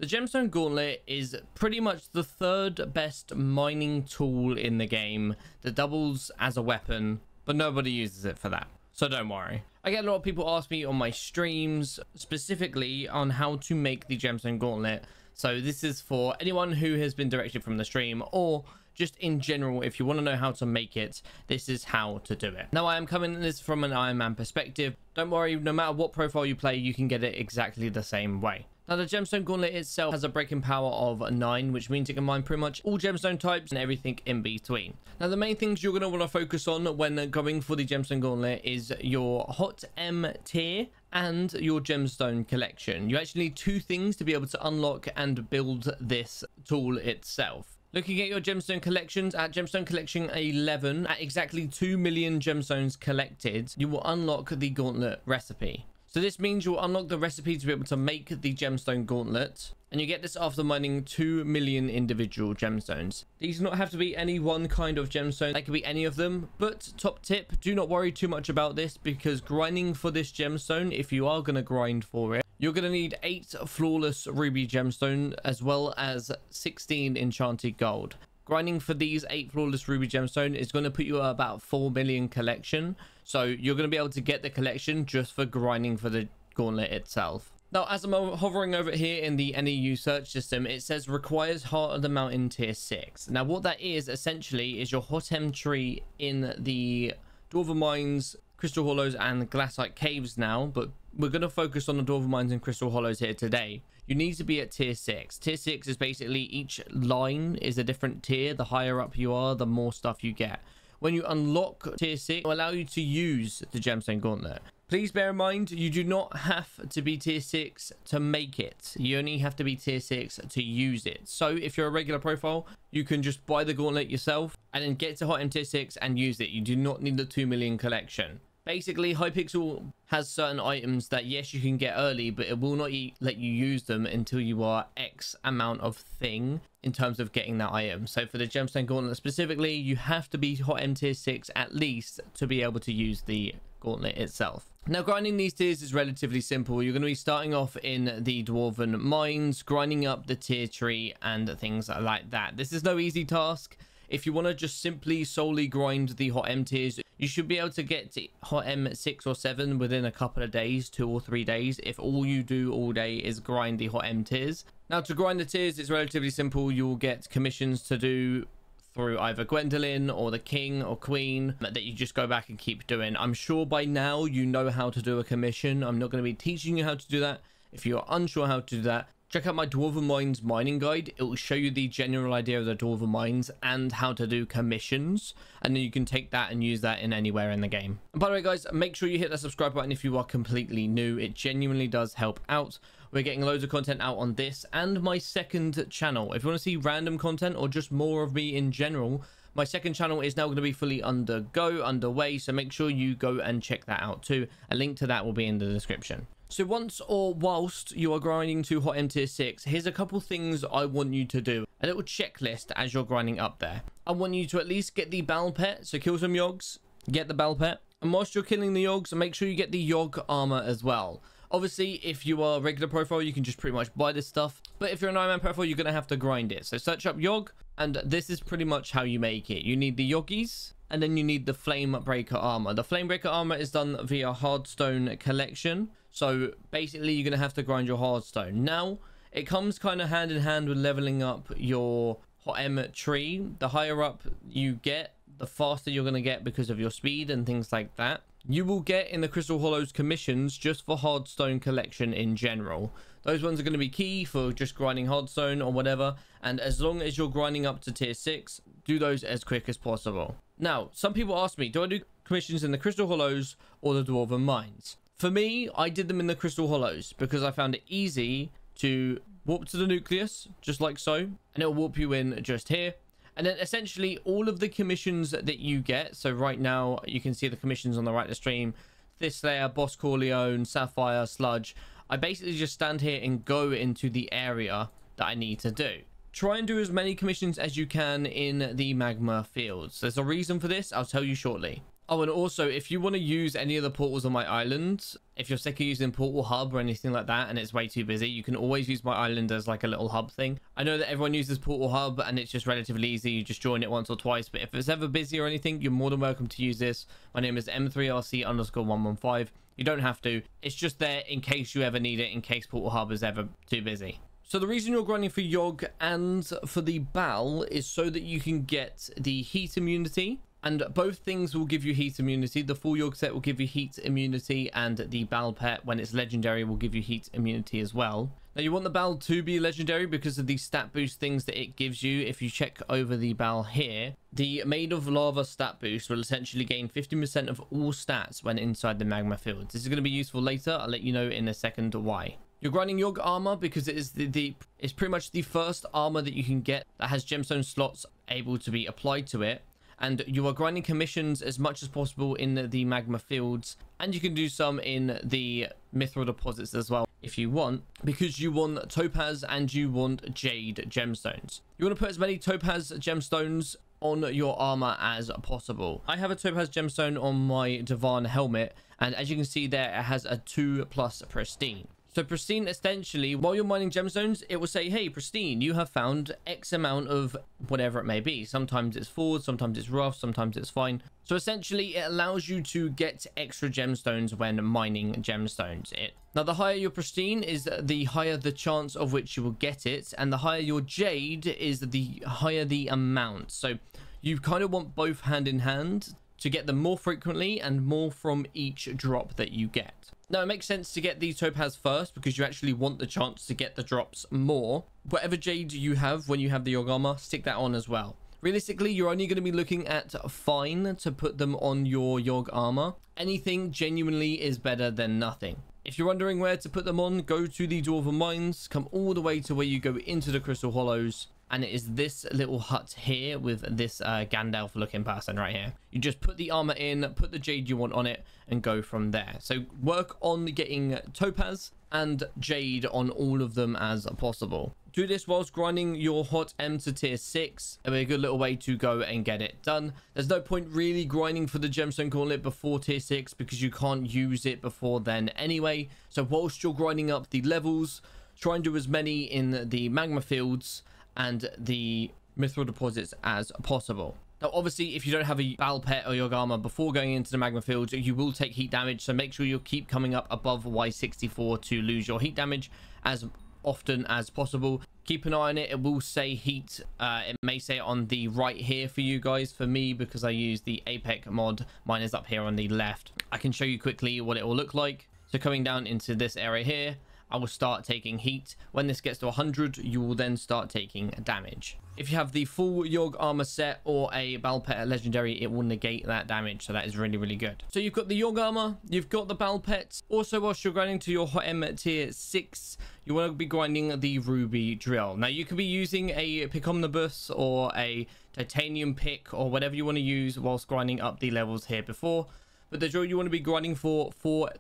The Gemstone Gauntlet is pretty much the third best mining tool in the game that doubles as a weapon, but nobody uses it for that. So don't worry. I get a lot of people ask me on my streams specifically on how to make the Gemstone Gauntlet. So this is for anyone who has been directed from the stream, or just in general, if you want to know how to make it, this is how to do it. Now, I am coming at this from an Iron Man perspective. Don't worry, no matter what profile you play, you can get it exactly the same way. Now, the Gemstone Gauntlet itself has a breaking power of 9, which means it can mine pretty much all gemstone types and everything in between. Now, the main things you're going to want to focus on when going for the Gemstone Gauntlet is your hot M tier and your gemstone collection. You actually need 2 things to be able to unlock and build this tool itself. Looking at your gemstone collections, at gemstone collection 11, at exactly 2 million gemstones collected, you will unlock the gauntlet recipe. So this means you'll unlock the recipe to be able to make the Gemstone Gauntlet, and you get this after mining 2 million individual gemstones. These do not have to be any one kind of gemstone, they can be any of them, but top tip, do not worry too much about this, because grinding for this gemstone, if you are going to grind for it, you're going to need 8 flawless ruby gemstone as well as 16 enchanted gold. Grinding for these 8 flawless ruby gemstone is going to put you at about 4 million collection. So you're going to be able to get the collection just for grinding for the gauntlet itself. Now, as I'm hovering over here in the NEU search system, it says requires Heart of the Mountain tier 6. Now, what that is essentially is your hot M tree in the Dwarven Mines, Crystal Hollows and Glassite Caves now, but we're going to focus on the Dwarven Mines and Crystal Hollows here today. You need to be at tier 6. Tier 6 is basically each line is a different tier. The higher up you are, the more stuff you get. When you unlock tier 6, it will allow you to use the Gemstone Gauntlet. Please bear in mind, you do not have to be tier 6 to make it. You only have to be tier 6 to use it. So if you're a regular profile, you can just buy the gauntlet yourself and then get to hot M tier 6 and use it. You do not need the 2 million collection. Basically, Hypixel has certain items that, yes, you can get early, but it will not let you use them until you are X amount of thing in terms of getting that item. So for the Gemstone Gauntlet specifically, you have to be hot M tier 6 at least to be able to use the gauntlet itself. Now, grinding these tiers is relatively simple. You're going to be starting off in the Dwarven Mines, grinding up the tier tree and things like that. This is no easy task. If you want to just simply solely grind the hot M tiers, you should be able to get to hot M 6 or 7 within a couple of days, 2 or 3 days, if all you do all day is grind the hot M tiers. Now, to grind the tiers, it's relatively simple. You'll get commissions to do through either Gwendolyn or the King or Queen that you just go back and keep doing. I'm sure by now you know how to do a commission. I'm not going to be teaching you how to do that. If you're unsure how to do that, check out my Dwarven Mines mining guide. It will show you the general idea of the Dwarven Mines and how to do commissions. And then you can take that and use that in anywhere in the game. And by the way, guys, make sure you hit that subscribe button if you are completely new. It genuinely does help out. We're getting loads of content out on this and my second channel. If you want to see random content or just more of me in general, my second channel is now going to be fully underway. So make sure you go and check that out too. A link to that will be in the description. So once or whilst you are grinding to hot M tier 6, here's a couple things I want you to do. A little checklist as you're grinding up there. I want you to at least get the Battle Pet, so kill some Yogs, get the Battle Pet. And whilst you're killing the Yogs, make sure you get the Yog armor as well. Obviously, if you are a regular profile, you can just pretty much buy this stuff. But if you're an Iron Man profile, you're going to have to grind it. So search up Yog, and this is pretty much how you make it. You need the Yoggies, and then you need the Flame Breaker armor. The Flame Breaker armor is done via Hardstone collection. So basically, you're going to have to grind your Hardstone. Now, it comes kind of hand in hand with leveling up your hot M tree. The higher up you get, the faster you're going to get because of your speed and things like that. You will get in the Crystal Hollows commissions just for Hardstone collection in general. Those ones are going to be key for just grinding Hardstone or whatever. And as long as you're grinding up to tier 6, do those as quick as possible. Now, some people ask me, do I do commissions in the Crystal Hollows or the Dwarven Mines? For me, I did them in the Crystal Hollows because I found it easy to warp to the nucleus, just like so. And it'll warp you in just here. And then essentially all of the commissions that you get. So right now you can see the commissions on the right of the stream. This layer, Boss Corleone, Sapphire, Sludge. I basically just stand here and go into the area that I need to do. Try and do as many commissions as you can in the magma fields. There's a reason for this. I'll tell you shortly. Oh, and also, if you want to use any of the portals on my island, if you're sick of using Portal Hub or anything like that and it's way too busy, you can always use my island as like a little hub thing. I know that everyone uses Portal Hub and it's just relatively easy. You just join it once or twice, but if it's ever busy or anything, you're more than welcome to use this. My name is M3RC_115. You don't have to. It's just there in case you ever need it, in case Portal Hub is ever too busy. So the reason you're grinding for Yogg and for the Bal is so that you can get the heat immunity. And both things will give you heat immunity. The full Yogg set will give you heat immunity, and the Bal pet, when it's legendary, will give you heat immunity as well. Now, you want the Bal to be legendary because of the stat boost things that it gives you. If you check over the Bal here, the Made of Lava stat boost will essentially gain 15% of all stats when inside the magma fields. This is going to be useful later. I'll let you know in a second why. You're grinding Yogg armor because it is it's pretty much the first armor that you can get that has gemstone slots able to be applied to it. And you are grinding commissions as much as possible in the magma fields, and you can do some in the mithril deposits as well if you want, because you want topaz and you want jade gemstones. You want to put as many topaz gemstones on your armor as possible. I have a topaz gemstone on my Divan helmet, and as you can see there, it has a 2+ pristine. So pristine, essentially, while you're mining gemstones, it will say, hey, pristine, you have found X amount of whatever it may be. Sometimes it's forward, sometimes it's rough, sometimes it's fine. So essentially, it allows you to get extra gemstones when mining gemstones. Now, the higher your pristine is, the higher the chance of which you will get it. And the higher your jade is, the higher the amount. So you kind of want both hand in hand to get them more frequently and more from each drop that you get. Now, it makes sense to get the topaz first because you actually want the chance to get the drops more. Whatever jade you have when you have the Yogg armor, stick that on as well. Realistically, you're only going to be looking at fine to put them on your Yogg armor. Anything genuinely is better than nothing. If you're wondering where to put them on, go to the Dwarven Mines, come all the way to where you go into the Crystal Hollows, and it is this little hut here with this Gandalf looking person right here. You just put the armor in, put the jade you want on it, and go from there. So work on getting topaz and jade on all of them as possible. Do this whilst grinding your hot M to tier 6. It'll be a good little way to go and get it done. There's no point really grinding for the Gemstone Gauntlet before tier 6 because you can't use it before then anyway. So whilst you're grinding up the levels, try and do as many in the magma fields and the mithril deposits as possible. Now, obviously, if you don't have a Bal pet or Yogg armor before going into the magma fields, you will take heat damage. So make sure you keep coming up above Y64 to lose your heat damage as often as possible. Keep an eye on it. It will say heat. It may say it on the right here for you guys. For me, because I use the APEC mod, mine is up here on the left. I can show you quickly what it will look like. So coming down into this area here, I will start taking heat. When this gets to 100, you will then start taking damage. If you have the full Yogg armor set or a Bal pet legendary, it will negate that damage. So that is really, really good. So you've got the Yogg armor, you've got the Bal pets. Also, whilst you're grinding to your hot M tier 6, you want to be grinding the ruby drill. Now, you could be using a pick omnibus or a titanium pick or whatever you want to use whilst grinding up the levels here before. But the drill you want to be grinding for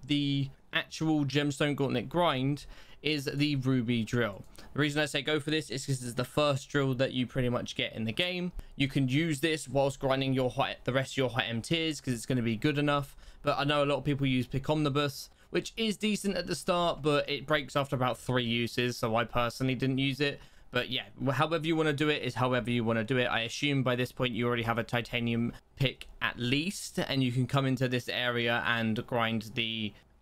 the actual Gemstone Gauntlet grind is the ruby drill. The reason I say go for this is because it's the first drill that you pretty much get in the game. You can use this whilst grinding the rest of your hot M tiers because it's going to be good enough. But I know a lot of people use pick omnibus, which is decent at the start, but it breaks after about 3 uses. So I personally didn't use it. But yeah, however you want to do it is however you want to do it. I assume by this point you already have a titanium pick at least, and you can come into this area and grind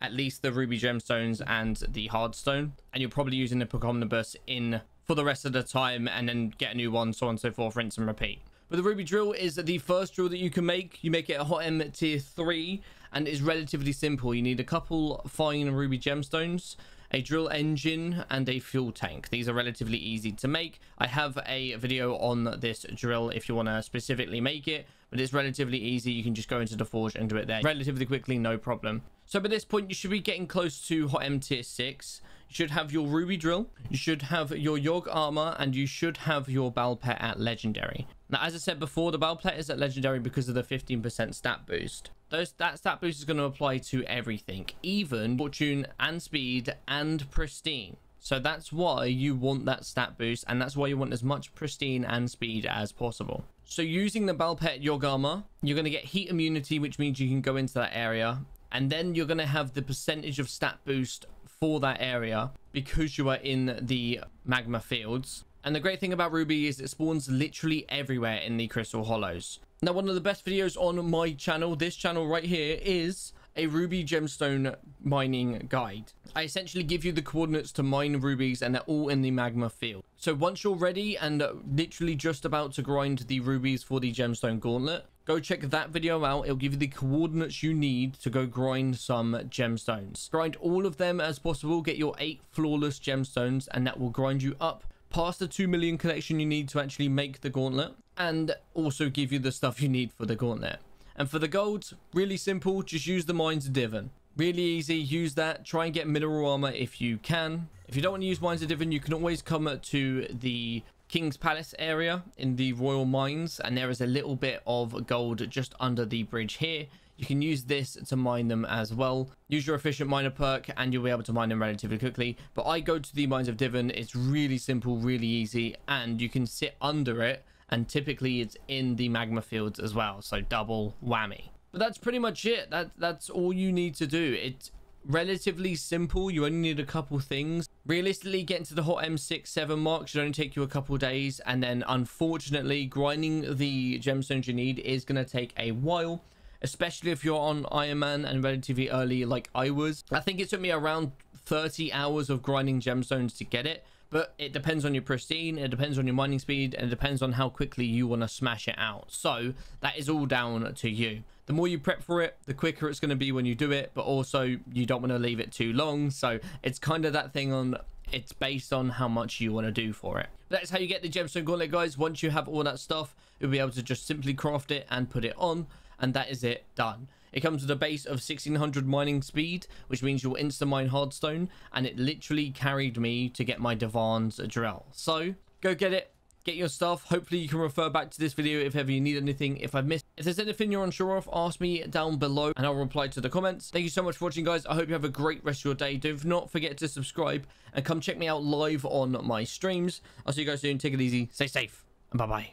at least the ruby gemstones and the hardstone, and you're probably using the pick omnibus in for the rest of the time and then get a new one, so on and so forth, rinse and repeat. But the ruby drill is the first drill that you can make. You make it a hot M tier 3 and it's relatively simple. You need a couple fine ruby gemstones, a drill engine, and a fuel tank. These are relatively easy to make. I have a video on this drill if you want to specifically make it, but it's relatively easy. You can just go into the forge and do it there relatively quickly, no problem. So by this point, you should be getting close to hot M tier 6. You should have your ruby drill, you should have your Yogg armor, and you should have your Bal pet at legendary. Now, as I said before, the Bal pet is at legendary because of the 15% stat boost. That stat boost is going to apply to everything, even fortune and speed and pristine. So that's why you want that stat boost, and that's why you want as much pristine and speed as possible. So using the Balpet Yogama, you're going to get heat immunity, which means you can go into that area, and then you're going to have the percentage of stat boost for that area because you are in the magma fields. And the great thing about Ruby is it spawns literally everywhere in the Crystal Hollows. Now, one of the best videos on my channel, this channel right here, is a Ruby gemstone mining guide. I essentially give you the coordinates to mine rubies, and they're all in the magma field. So once you're ready and literally just about to grind the rubies for the Gemstone Gauntlet, go check that video out. It'll give you the coordinates you need to go grind some gemstones. Grind all of them as possible, get your 8 flawless gemstones, and that will grind you up past the 2 million collection you need to actually make the gauntlet, and also give you the stuff you need for the gauntlet. And for the gold, really simple, just use the Mines of Divin. Really easy, use that. Try and get mineral armor if you can. If you don't want to use Mines of Divin, you can always come to the King's Palace area in the Royal Mines, and there is a little bit of gold just under the bridge here. You can use this to mine them as well. Use your efficient miner perk and you'll be able to mine them relatively quickly. But I go to the Mines of Divin. It's really simple, really easy, and you can sit under it, and typically it's in the magma fields as well, so double whammy. But that's pretty much it. That's all you need to do. It's relatively simple. You only need a couple things. Realistically, getting to the hot M6-7 mark should only take you a couple days, and then unfortunately grinding the gemstones you need is going to take a while, especially if you're on Iron Man and relatively early like I was. I think it took me around 30 hours of grinding gemstones to get it, but it depends on your pristine, it depends on your mining speed, and it depends on how quickly you want to smash it out. So that is all down to you. The more you prep for it, the quicker it's going to be when you do it, but also you don't want to leave it too long. So it's kind of that thing on, it's based on how much you want to do for it. That is how you get the Gemstone Gauntlet, guys. Once you have all that stuff, you'll be able to just simply craft it and put it on, and that is it, done. It comes with a base of 1600 mining speed, which means you'll insta mine hardstone, and it literally carried me to get my Divan's drill. So go get it, get your stuff. Hopefully you can refer back to this video if ever you need anything. If there's anything you're unsure of, ask me down below and I'll reply to the comments. Thank you so much for watching, guys. I hope you have a great rest of your day. Do not forget to subscribe and come check me out live on my streams. I'll see you guys soon. Take it easy, stay safe, and bye bye.